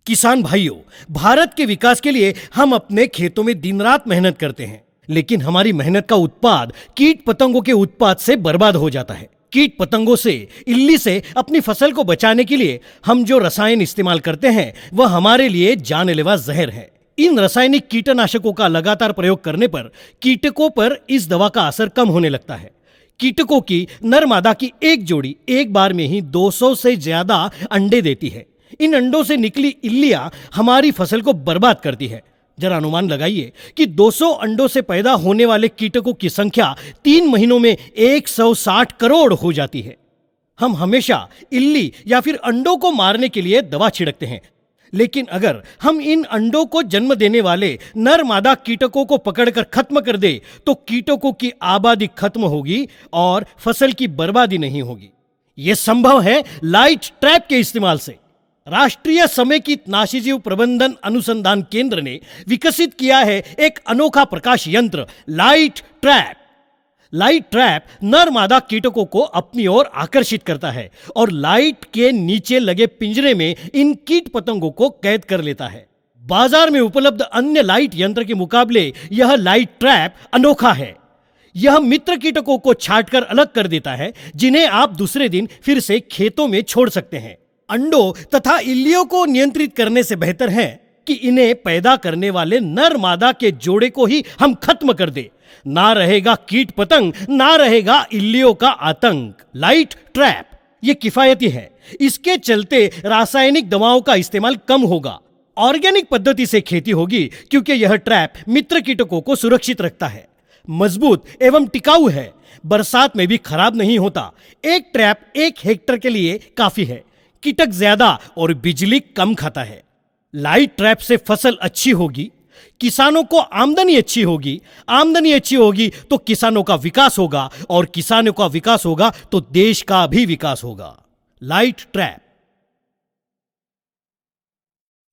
किसान भाइयों, भारत के विकास के लिए हम अपने खेतों में दिन रात मेहनत करते हैं, लेकिन हमारी मेहनत का उत्पाद कीट पतंगों के उत्पाद से बर्बाद हो जाता है। कीट पतंगों से, इल्ली से अपनी फसल को बचाने के लिए हम जो रसायन इस्तेमाल करते हैं वह हमारे लिए जानलेवा जहर है। इन रासायनिक कीटनाशकों का लगातार प्रयोग करने पर कीटकों पर इस दवा का असर कम होने लगता है। कीटकों की नर मादा की एक जोड़ी एक बार में ही 200 से ज्यादा अंडे देती है। इन अंडों से निकली इल्लियां हमारी फसल को बर्बाद करती है। जरा अनुमान लगाइए कि 200 अंडों से पैदा होने वाले कीटकों की संख्या 3 महीनों में 160 करोड़ हो जाती है। हम हमेशा इल्ली या फिर अंडों को मारने के लिए दवा छिड़कते हैं, लेकिन अगर हम इन अंडों को जन्म देने वाले नर मादा कीटकों को पकड़कर खत्म कर दे तो कीटकों की आबादी खत्म होगी और फसल की बर्बादी नहीं होगी। यह संभव है लाइट ट्रैप के इस्तेमाल से। राष्ट्रीय समेकित नाशीजीव प्रबंधन अनुसंधान केंद्र ने विकसित किया है एक अनोखा प्रकाश यंत्र लाइट ट्रैप। लाइट ट्रैप नर मादा कीटकों को अपनी ओर आकर्षित करता है और लाइट के नीचे लगे पिंजरे में इन कीट पतंगों को कैद कर लेता है। बाजार में उपलब्ध अन्य लाइट यंत्र के मुकाबले यह लाइट ट्रैप अनोखा है। यह मित्र कीटकों को छांटकर अलग कर देता है, जिन्हें आप दूसरे दिन फिर से खेतों में छोड़ सकते हैं। अंडों तथा इल्लियों को नियंत्रित करने से बेहतर है कि इन्हें पैदा करने वाले नर मादा के जोड़े को ही हम खत्म कर दे। ना रहेगा कीट पतंग, ना रहेगा इल्लियों का आतंक। लाइट ट्रैप ये किफायती है। इसके चलते रासायनिक दवाओं का इस्तेमाल कम होगा। ऑर्गेनिक पद्धति से खेती होगी क्योंकि यह ट्रैप मित्र कीटकों को सुरक्षित रखता है। मजबूत एवं टिकाऊ है, बरसात में भी खराब नहीं होता। एक ट्रैप 1 हेक्टेयर के लिए काफी है। कीटक ज्यादा और बिजली कम खाता है। लाइट ट्रैप से फसल अच्छी होगी, किसानों को आमदनी अच्छी होगी। आमदनी अच्छी होगी तो किसानों का विकास होगा और किसानों का विकास होगा तो देश का भी विकास होगा। Light trap.